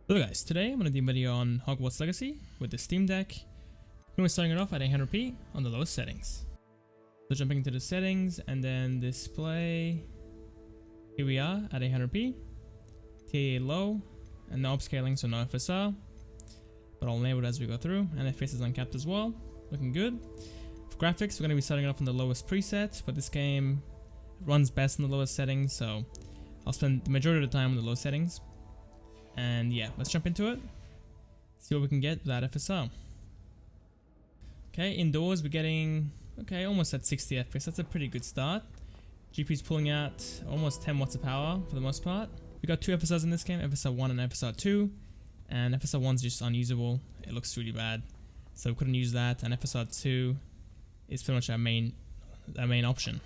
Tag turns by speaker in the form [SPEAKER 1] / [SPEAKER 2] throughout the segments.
[SPEAKER 1] Hello guys, today I'm going to do a video on Hogwarts Legacy with the Steam Deck. We're starting it off at 800p on the lowest settings. So jumping into the settings and then display. Here we are at 800p. TA low and no upscaling, so no FSR. But I'll enable it as we go through, and FPS is uncapped as well. Looking good. For graphics, we're going to be starting off on the lowest preset, but this game runs best in the lowest settings, so I'll spend the majority of the time on the low settings. And yeah, let's jump into it. See what we can get without FSR. Okay, indoors we're getting, almost at 60 FPS. That's a pretty good start. GPU's pulling out almost 10 watts of power for the most part. We got two FSRs in this game, FSR 1 and FSR 2. And FSR 1's just unusable. It looks really bad. So we couldn't use that. And FSR 2 is pretty much our main option.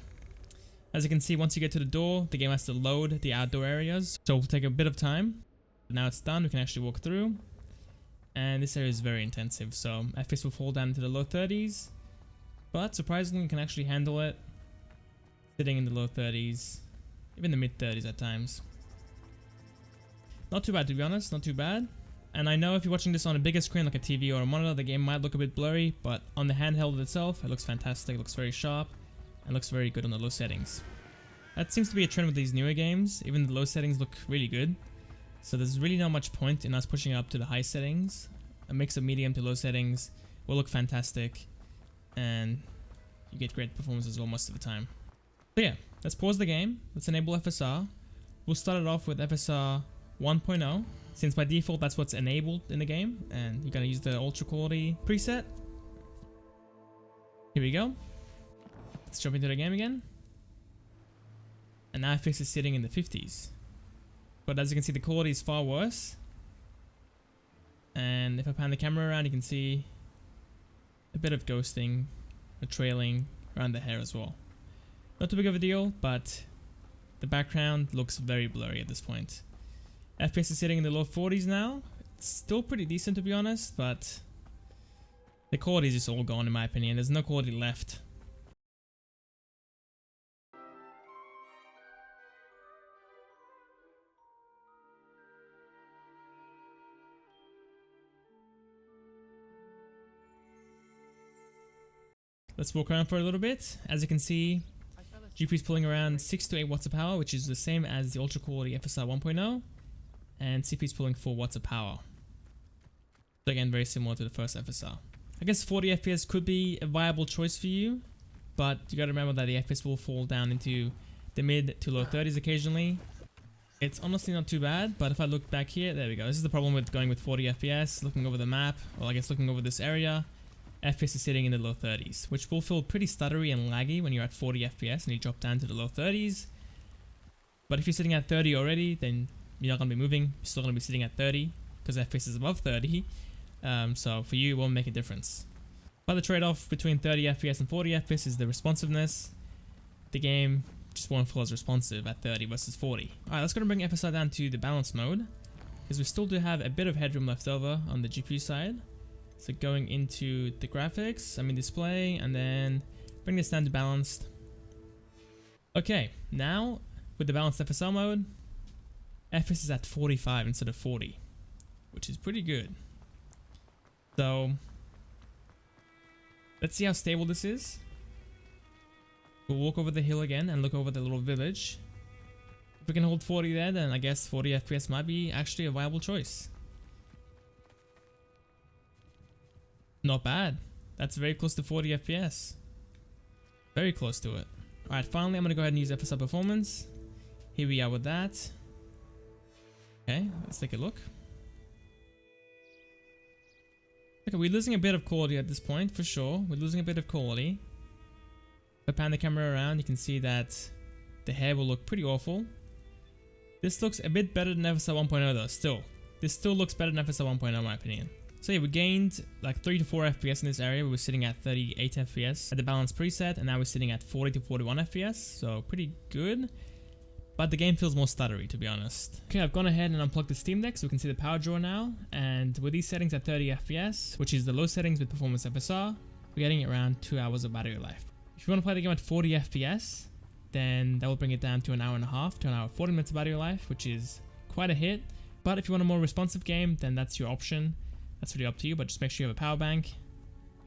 [SPEAKER 1] As you can see, once you get to the door, the game has to load the outdoor areas. So it'll take a bit of time. Now it's done, we can actually walk through, and this area is very intensive, so FPS will fall down into the low 30s, but surprisingly we can actually handle it sitting in the low 30s, even the mid 30s at times. Not too bad, to be honest, not too bad. And I know if you're watching this on a bigger screen like a TV or a monitor, the game might look a bit blurry, but on the handheld itself it looks fantastic, it looks very sharp and looks very good on the low settings. That seems to be a trend with these newer games. Even the low settings look really good. So there's really not much point in us pushing it up to the high settings. A mix of medium to low settings will look fantastic, and you get great performance as well most of the time. So yeah, let's pause the game. Let's enable FSR. We'll start it off with FSR 1.0, since by default that's what's enabled in the game, and you're gonna use the ultra quality preset. Here we go. Let's jump into the game again. And now FPS is sitting in the 50s. But as you can see, the quality is far worse. And if I pan the camera around, you can see a bit of ghosting, a trailing around the hair as well. Not too big of a deal, but the background looks very blurry at this point. FPS is sitting in the low 40s now. It's still pretty decent, to be honest, but the quality is just all gone in my opinion. There's no quality left. Let's walk around for a little bit. As you can see, GPU is pulling around 6 to 8 watts of power, which is the same as the ultra quality FSR 1.0, and CPU is pulling 4 watts of power. So again, very similar to the first FSR. I guess 40 FPS could be a viable choice for you, but you gotta remember that the FPS will fall down into the mid to low 30s occasionally. It's honestly not too bad, but if I look back here, there we go. This is the problem with going with 40 FPS, looking over the map, or I guess looking over this area. FPS is sitting in the low 30s, which will feel pretty stuttery and laggy when you're at 40 FPS and you drop down to the low 30s. But if you're sitting at 30 already, then you're not going to be moving. You're still going to be sitting at 30 because FPS is above 30. So for you, it won't make a difference. But the trade-off between 30 FPS and 40 FPS is the responsiveness. The game just won't feel as responsive at 30 versus 40. Alright, let's go and bring FSR down to the balanced mode, because we still do have a bit of headroom left over on the GPU side. So going into the graphics, display, and then bring this down to balanced. Okay, now with the balanced FSR mode, FPS is at 45 instead of 40, which is pretty good. So let's see how stable this is. We'll walk over the hill again and look over the little village. If we can hold 40 there, then I guess 40 FPS might be actually a viable choice. Not bad. That's very close to 40 FPS. Very close to it. Alright, finally I'm going to go ahead and use FSR Performance. Here we are with that. Okay, let's take a look. Okay, we're losing a bit of quality at this point, for sure. We're losing a bit of quality. If I pan the camera around, you can see that the hair will look pretty awful. This looks a bit better than FSR 1.0 though, still. This still looks better than FSR 1.0 in my opinion. So yeah, we gained like 3 to 4 FPS in this area. We were sitting at 38 FPS at the balanced preset, and now we're sitting at 40 to 41 FPS, so pretty good. But the game feels more stuttery, to be honest. Okay, I've gone ahead and unplugged the Steam Deck so we can see the power draw now, and with these settings at 30 FPS, which is the low settings with Performance FSR, we're getting around 2 hours of battery life. If you want to play the game at 40 FPS, then that will bring it down to an hour and a half to an hour 40 minutes of battery life, which is quite a hit. But if you want a more responsive game, then that's your option. That's really up to you, but just make sure you have a power bank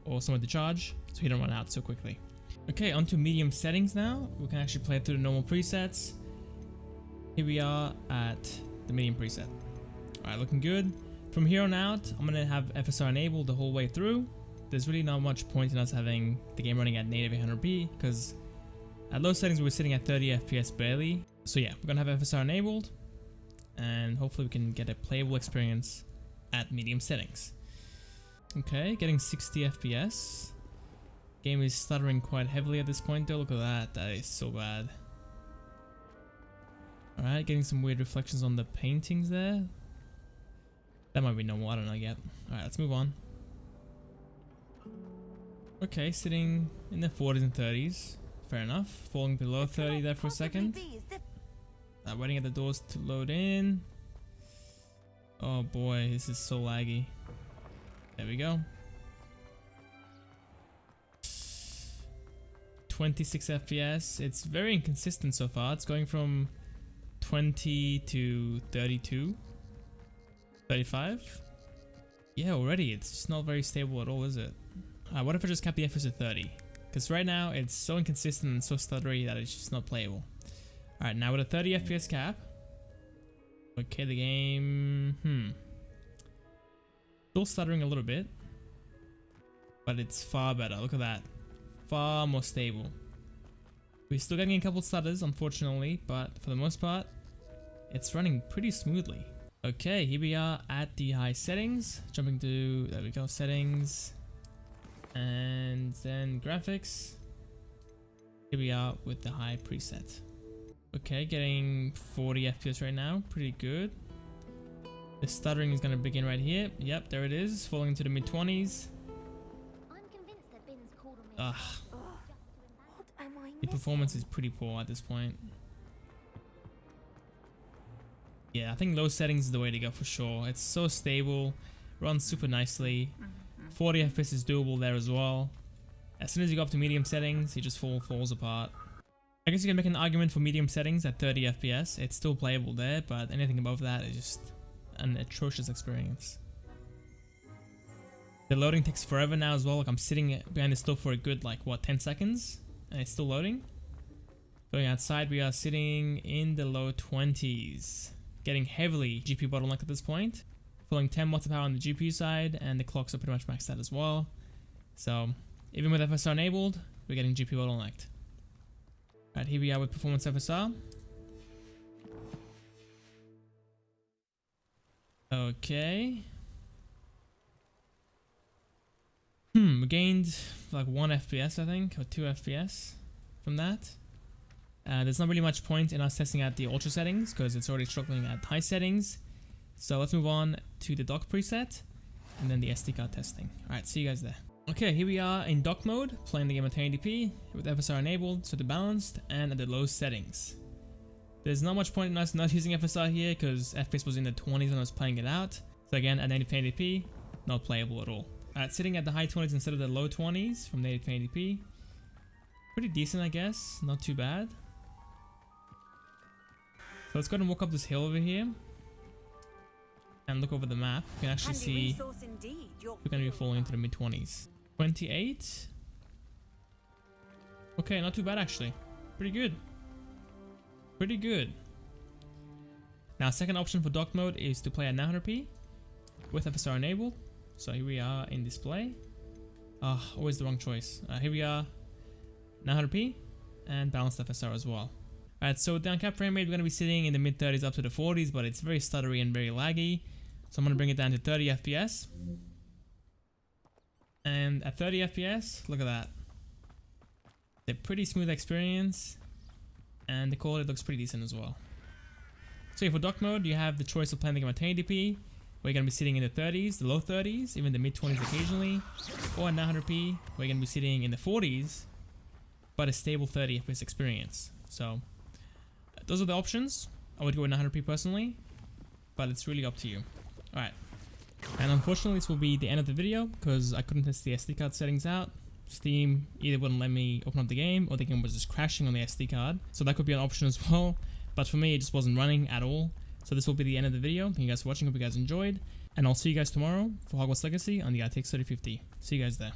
[SPEAKER 1] or somewhere to charge so you don't run out so quickly. Okay, onto medium settings now. We can actually play through the normal presets. Here we are at the medium preset. Alright, looking good. From here on out, I'm going to have FSR enabled the whole way through. There's really not much point in us having the game running at native 800p because at low settings we were sitting at 30 FPS barely. So yeah, we're going to have FSR enabled and hopefully we can get a playable experience at medium settings. Okay, getting 60 FPS. Game is stuttering quite heavily at this point though. Look at that, that is so bad. Alright, getting some weird reflections on the paintings there. That might be normal, I don't know yet. Alright, let's move on. Okay, sitting in the 40s and 30s. Fair enough. Falling below 30 there for a second. Waiting at the doors to load in. Oh boy, this is so laggy. There we go. 26 FPS. It's very inconsistent so far. It's going from 20 to 32. 35? Yeah, already. It's just not very stable at all, is it? What if I just kept the FPS at 30? Because right now it's so inconsistent and so stuttery that it's just not playable. Alright, now with a 30 FPS cap. Okay, the game... Still stuttering a little bit. But it's far better. Look at that. Far more stable. We're still getting a couple stutters, unfortunately, but for the most part, it's running pretty smoothly. Okay, here we are at the high settings. Jumping to, there we go, settings. And then graphics. Here we are with the high preset. Okay, getting 40 FPS right now. Pretty good. The stuttering is going to begin right here. Yep, there it is. Falling into the mid-20s. Ugh. The performance is pretty poor at this point. Yeah, I think low settings is the way to go for sure. It's so stable. Runs super nicely. 40 FPS is doable there as well. As soon as you go up to medium settings, it just falls apart. I guess you can make an argument for medium settings at 30 FPS. It's still playable there, but anything above that is just an atrocious experience. The loading takes forever now as well. Like I'm sitting behind the stove for a good like what 10 seconds and it's still loading. Going outside, we are sitting in the low 20s. Getting heavily GPU bottlenecked at this point. Pulling 10 watts of power on the GPU side and the clocks are pretty much maxed out as well. So even with FSR enabled, we're getting GPU bottlenecked. Alright, here we are with Performance FSR. Okay. We gained like 1 FPS I think, or 2 FPS from that. There's not really much point in us testing out the ultra settings because it's already struggling at high settings. So let's move on to the dock preset and then the SD card testing. Alright, see you guys there. Okay, here we are in dock mode, playing the game at 1080p with FSR enabled, so the balanced and at the low settings. There's not much point in us not using FSR here because FPS was in the 20s when I was playing it out. So again, at 1080p, not playable at all. Alright, sitting at the high 20s instead of the low 20s from native 1080p. Pretty decent, I guess. Not too bad. So let's go and walk up this hill over here and look over the map. You can actually see we're going to be falling into the mid-20s. 28. Okay, not too bad actually. Pretty good. Pretty good. Now, second option for dock mode is to play at 900p with FSR enabled. So here we are in display. Always the wrong choice. Here we are, 900p and balanced FSR as well. Alright, so down cap frame rate, we're going to be sitting in the mid 30s up to the 40s, but it's very stuttery and very laggy. So I'm going to bring it down to 30 FPS. And at 30 FPS, look at that. It's a pretty smooth experience. And the quality looks pretty decent as well. So for dock mode, you have the choice of playing the game at 1080p, where you're going to be sitting in the 30s, the low 30s, even the mid 20s occasionally. Or at 900p, where you're going to be sitting in the 40s, but a stable 30 FPS experience. So those are the options. I would go with 900p personally, but it's really up to you. Alright. And unfortunately this will be the end of the video because I couldn't test the SD card settings out. Steam either wouldn't let me open up the game or the game was just crashing on the SD card. So that could be an option as well. But for me it just wasn't running at all. So this will be the end of the video. Thank you guys for watching. Hope you guys enjoyed. And I'll see you guys tomorrow for Hogwarts Legacy on the RTX 3050. See you guys there.